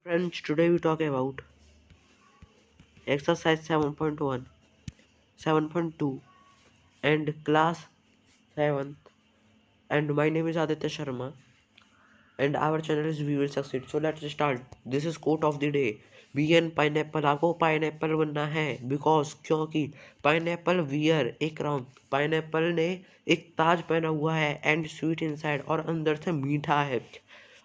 Friends, today we talk about exercise 7.1, 7.2 and class 7th, and my name is Aditya Sharma and our channel is We Will Succeed. So let's start. This is quote of the day. Be an pineapple. आपको pineapple बनना है because क्योंकि pineapple wear ए crown. Pineapple ने एक ताज पहना हुआ है and sweet inside और अंदर से मीठा है.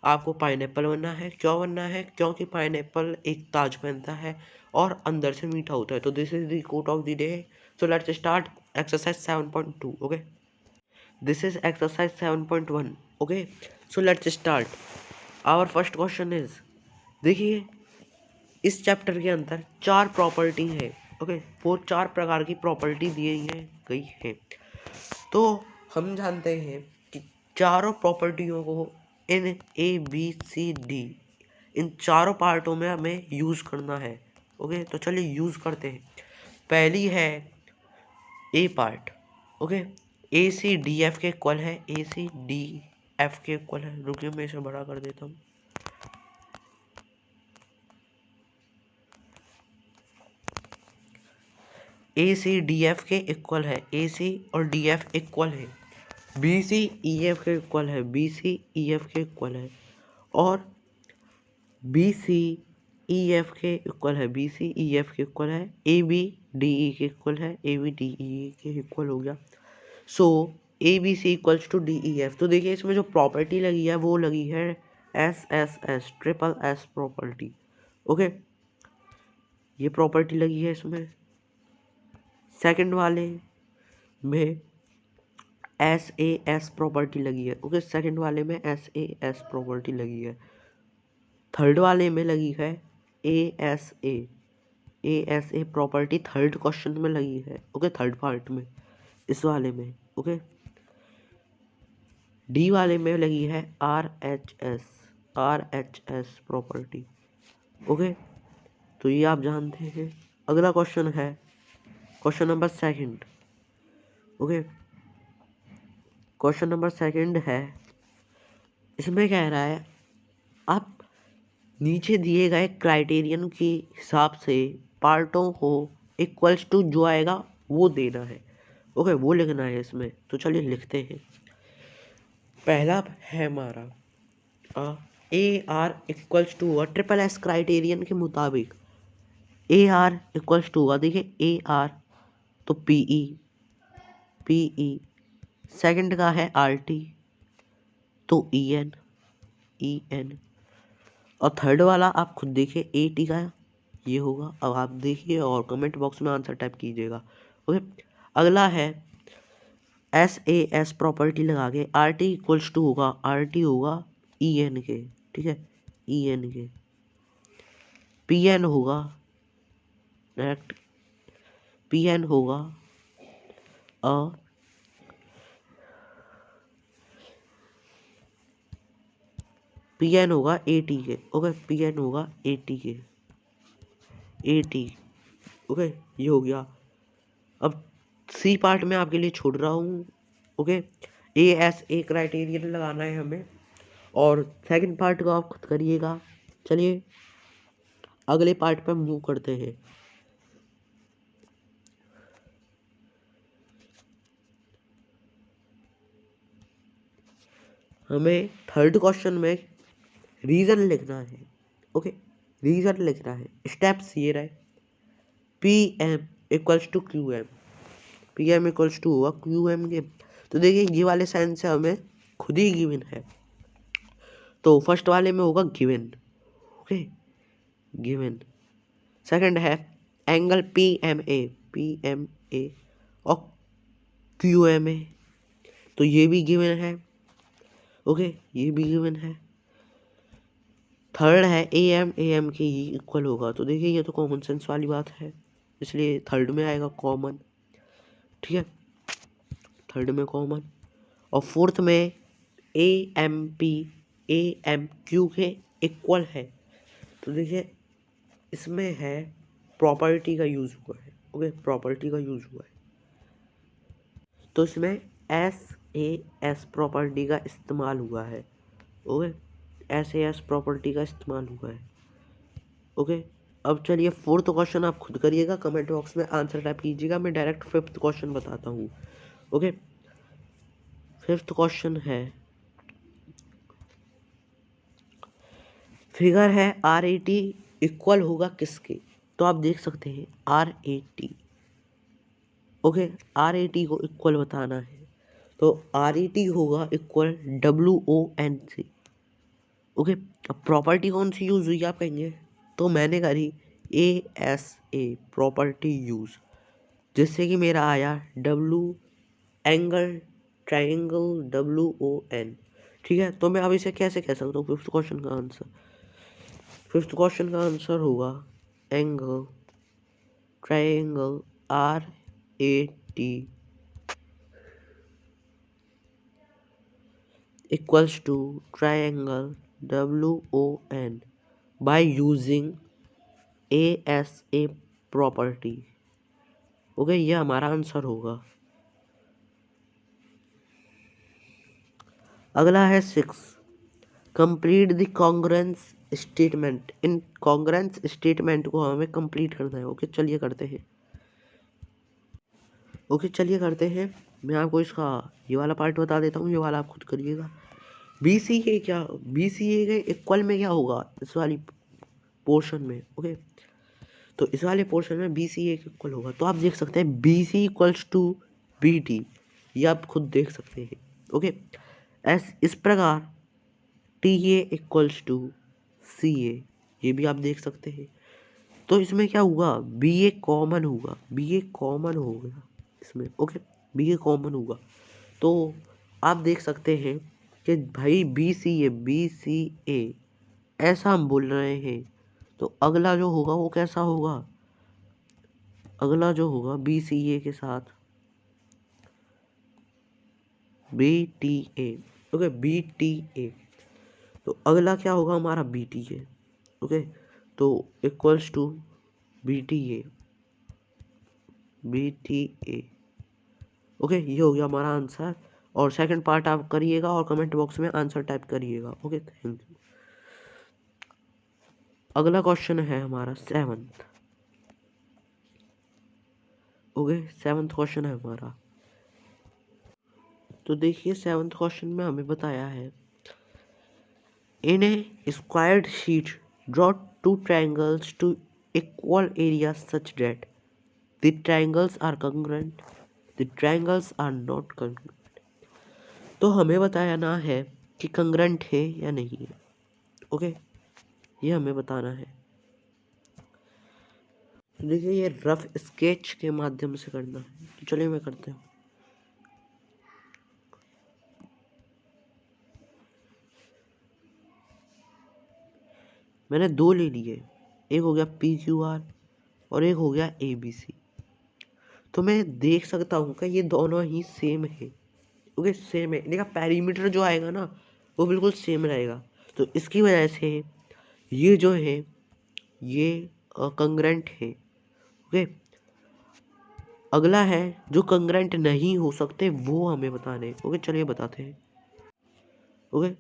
आपको पाइनएप्पल बनना है. क्यों बनना है? क्योंकि पाइनएप्पल एक ताज पहनता है और अंदर से मीठा होता है. तो this is the quote of the day. So let's start exercise 7.2. Okay, this is exercise 7.1. Okay, so let's start. Our first question is, देखिए इस चैप्टर के अंदर 4 प्रॉपर्टी है. ओके, वो 4 प्रकार की प्रॉपर्टी दी गई है. तो हम जानते हैं कि चारों प्रॉपर्टियों को इन ABCD इन चारों पार्टों में हमें यूज़ करना है. ओके, तो चलिए यूज़ करते हैं. पहली है ए पार्ट. ओके, ACDF के इक्वल है. ACDF के इक्वल है. रुकिए मैं इसे बड़ा कर देता हूँ. ACDF के इक्वल है. AC और DF इक्वल है. BCEF के इक्वल है. BCEF के इक्वल है. और BCEF के इक्वल है. BCEF के इक्वल है. ABDE के इक्वल है. ABDE के इक्वल हो गया. सो ABC इक्वल्स टू DEF. तो देखिए इसमें जो प्रॉपर्टी लगी है वो लगी है SSS, triple S property. Okay, ये प्रॉपर्टी लगी है इसमें. सेकंड वाले में SAS प्रॉपर्टी लगी है. ओके, सेकंड वाले में SAS प्रॉपर्टी लगी है. थर्ड वाले में लगी है ASA प्रॉपर्टी थर्ड क्वेश्चन में लगी है. ओके, थर्ड पार्ट में इस वाले में. ओके, डी वाले में लगी है RHS प्रॉपर्टी. ओके, तो ये आप जानते हैं. अगला क्वेश्चन है question number second. Okay, question number second है. इसमें कह रहा है आप नीचे दिए गए क्राइटेरियन के हिसाब से पार्टों को इक्वल्स टू जो आएगा वो देना है. ओके, वो लिखना है इसमें. तो चलिए लिखते हैं. पहला है हमारा AR इक्वल्स टू हुआ ट्रिपल S क्राइटेरियन के मुताबिक. AR इक्वल्स टू हुआ, देखिए AR तो PE. सेकंड का है RT तो EN. और थर्ड वाला आप खुद देखिए AT का ये होगा. अब आप देखिए और कमेंट बॉक्स में आंसर टाइप कीजिएगा. ओके, अगला है SAS प्रॉपर्टी लगा के RT इक्वल्स टू होगा RT होगा EN के. ठीक है, EN के. PN होगा डायरेक्ट PN होगा PN होगा AT के. ओके, PN होगा AT के. AT. ओके, ये हो गया. अब सी पार्ट में आपके लिए छोड़ रहा हूँ. ओके, ASA क्राइटेरियन लगाना है हमें और सेकंड पार्ट को आप खुद करिएगा. चलिए अगले पार्ट पे मूव करते हैं. हमें थर्ड क्वेश्चन में रीजन लिखना है. ओके, रीजन लिखना है. स्टेप्स ये रहे. PM equals to QM. PM equals to हुआ QM के. तो देखिए ये वाले साइन से हमें खुद ही गिवन है. तो फर्स्ट वाले में होगा गिवन. Okay, given. सेकंड है एंगल PMA और QMA. तो ये भी गिवन है. ओके, ये भी गिवन है. थर्ड है AM के ही इक्वल होगा. तो देखिए ये तो कॉमन सेंस वाली बात है, इसलिए थर्ड में आएगा कॉमन. ठीक है, थर्ड में कॉमन. और फोर्थ में AMQ के इक्वल है. तो देखिए इसमें है प्रॉपर्टी का यूज़ हुआ है. ओके, प्रॉपर्टी का यूज़ हुआ है. तो इसमें SAS प्रॉपर्टी का इस्तेमाल हुआ है. ओके, SAS प्रॉपर्टी का इस्तेमाल हुआ है. ओके, अब चलिए फोर्थ क्वेश्चन आप खुद करिएगा, कमेंट बॉक्स में आंसर टाइप कीजिएगा। मैं डायरेक्ट फिफ्थ क्वेश्चन बताता हूँ। ओके, फिफ्थ क्वेश्चन है, फिगर है RAT इक्वल होगा किसके। तो आप देख सकते हैं RAT। ओके, RAT को इक्वल बताना है तो RAT होगा इक्वल WON से। ओके, अब प्रॉपर्टी कौन सी यूज हुई आप कहेंगे, तो मैंने करी ASA प्रॉपर्टी यूज, जिससे कि मेरा आया W एंगल ट्राइंगल WON। ठीक है, तो मैं अब इसे कैसे कह सकता हूँ फिफ्थ क्वेश्चन का आंसर। फिफ्थ क्वेश्चन का आंसर होगा angle triangle RAT equals to triangle WON by using ASA property। Okay, ये हमारा आंसर होगा। अगला है 6, complete the congruence statement. In congruence statement को हमें कंप्लीट करना है। ओके, चलिए करते हैं। ओके, चलिए करते हैं। मैं आपको इसका ये वाला पार्ट बता देता हूँ, ये वाला आप खुद करिएगा। BCA के इक्वल में क्या होगा इस वाली पोर्शन में। ओके, तो इस वाले पोर्शन में BCA के इक्वल होगा, तो आप देख सकते हैं BC इक्वल्स टू BT, ये आप खुद देख सकते हैं। ओके, इस प्रकार TA इक्वल्स टू CA, ये भी आप देख सकते हैं। तो इसमें क्या हुआ, BA कॉमन होगा, BA कॉमन हो गया इसमें। ओके, BA कॉमन होगा, तो आप देख सकते हैं कि भाई BCA ऐसा हम बोल रहे हैं, तो अगला जो होगा वो कैसा होगा, अगला जो होगा BCA के साथ BTA। ओके, BTA, तो अगला क्या होगा हमारा BTA। ओके, तो इक्वल्स टू BTA। ओके, ये हो गया हमारा आंसर। और सेकंड पार्ट आप करिएगा और कमेंट बॉक्स में आंसर टाइप करिएगा। Okay, thank you. अगला क्वेश्चन है हमारा 7th। ओके, 7th क्वेश्चन है हमारा। तो देखिए 7th क्वेश्चन में हमें बताया है, in a squared sheet draw two triangles to equal area such that the triangles are congruent, the triangles are not congruent. तो हमें बताना है कि कंग्रुएंट है या नहीं है। ओके, ये हमें बताना है। तो देखिए ये रफ स्केच के माध्यम से करना है, तो चलिए मैं करते हूँ। मैंने दो ले लिए, एक हो गया PQR और एक हो गया ABC। तो मैं देख सकता हूँ कि ये दोनों ही सेम है। ओके, सेम है, इनका पैरीमीटर जो आएगा ना वो बिल्कुल सेम रहेगा, तो इसकी वजह से ये जो है ये कंग्रेंट है। ओके, अगला है जो कंग्रेंट नहीं हो सकते वो हमें बताने। ओके, चलिए बताते हैं। ओके,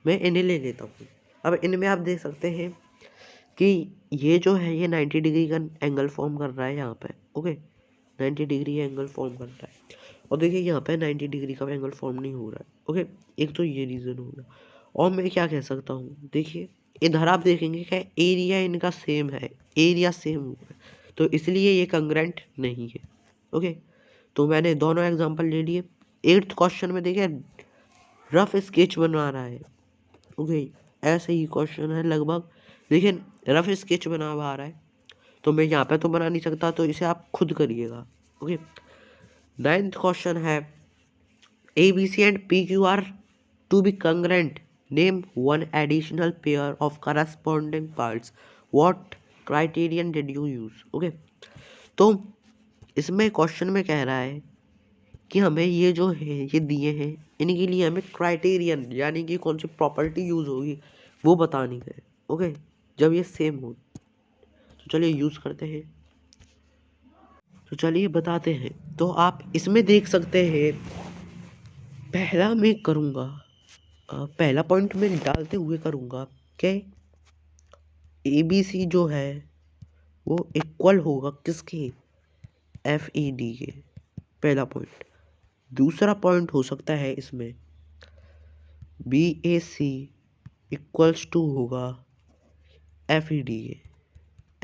मैं इन्हें ले लेता हूँ। अब इनमें आप देख सकते हैं कि ये जो है ये 90 डिग्री का एंगल फॉर्म कर रहा है यहाँ पे। ओके, 90 डिग्री एंगल फॉर्म कर रहा है, और देखिए यहाँ पे 90 डिग्री का एंगल फॉर्म नहीं हो रहा है। ओके, एक तो ये रीज़न होगा। और मैं क्या कह सकता हूँ, देखिए इधर आप देखेंगे कि एरिया इनका सेम है, एरिया सेम हुआ है, तो इसलिए ये कंग्रेंट नहीं है। ओके, तो मैंने दोनों एग्जांपल ले लिए। 8th क्वेश्चन में देखिए रफ स्केच बना रहा है। ओके, ऐसे ही क्वेश्चन है लगभग, लेकिन रफ स्केच बना हुआ आ रहा है, तो मैं यहाँ पे तो बना नहीं सकता, तो इसे आप खुद करिएगा। ओके, 9th क्वेश्चन है, ABC and PQR to be congruent, name one additional pair of corresponding parts. What criterion did you use? Okay, तो इसमें क्वेश्चन में कह रहा है कि हमें ये जो है ये दिए हैं, इनके लिए हमें क्राइटेरियन यानी कि कौन सी प्रॉपर्टी यूज होगी वो बतानी है। ओके, जब ये सेम हो, तो चलिए यूज करते हैं। तो चलिए बताते हैं। तो आप इसमें देख सकते हैं, पहला मैं करूँगा पहला पॉइंट मैं डालते हुए करूँगा कि ABC जो है वो इक्वल होगा किसके, FED के। पहला पॉइंट। दूसरा पॉइंट हो सकता है इसमें BAC इक्वल्स टू होगा FED के,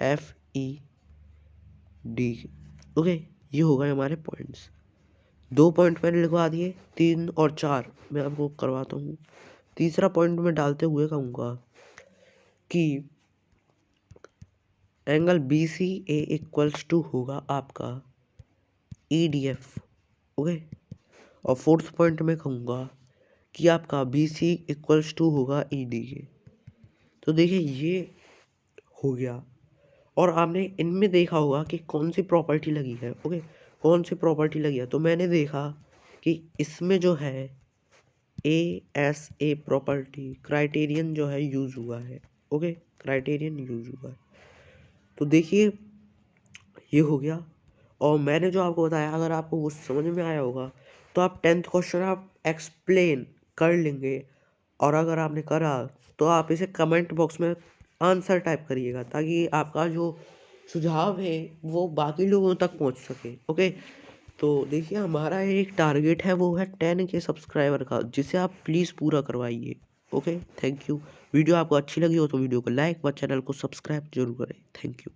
FED। ओके, ये हो गए हमारे पॉइंट्स। 2 पॉइंट मैंने लिखवा दिए, 3 और 4 मैं आपको करवाता हूँ। तीसरा पॉइंट में डालते हुए कहूँगा कि एंगल BCA इक्वल्स टू होगा आपका EDF। ओके, और फोर्थ पॉइंट में कहूँगा कि आपका BC इक्वल्स टू होगा EDA। तो देखिए ये हो गया। और आपने इनमें देखा होगा कि कौन सी प्रॉपर्टी लगी है। ओके, कौन सी प्रॉपर्टी लगी है, तो मैंने देखा कि इसमें जो है ASA प्रॉपर्टी क्राइटेरियन जो है यूज़ हुआ है। ओके, क्राइटेरियन यूज़ हुआ है। तो देखिए ये हो गया। और मैंने जो आपको बताया, अगर आपको वो समझ में आया होगा तो आप 10th क्वेश्चन आप एक्सप्लेन कर लेंगे। और अगर आपने करा तो आप इसे कमेंट बॉक्स में आंसर टाइप करिएगा, ताकि आपका जो सुझाव है वो बाकी लोगों तक पहुंच सके। ओके, तो देखिए हमारा एक टारगेट है, वो है 10K सब्सक्राइबर का, जिसे आप प्लीज़ पूरा करवाइए। Okay, thank you. वीडियो आपको अच्छी लगी हो तो वीडियो को लाइक व चैनल को सब्सक्राइब जरूर करें। Thank you.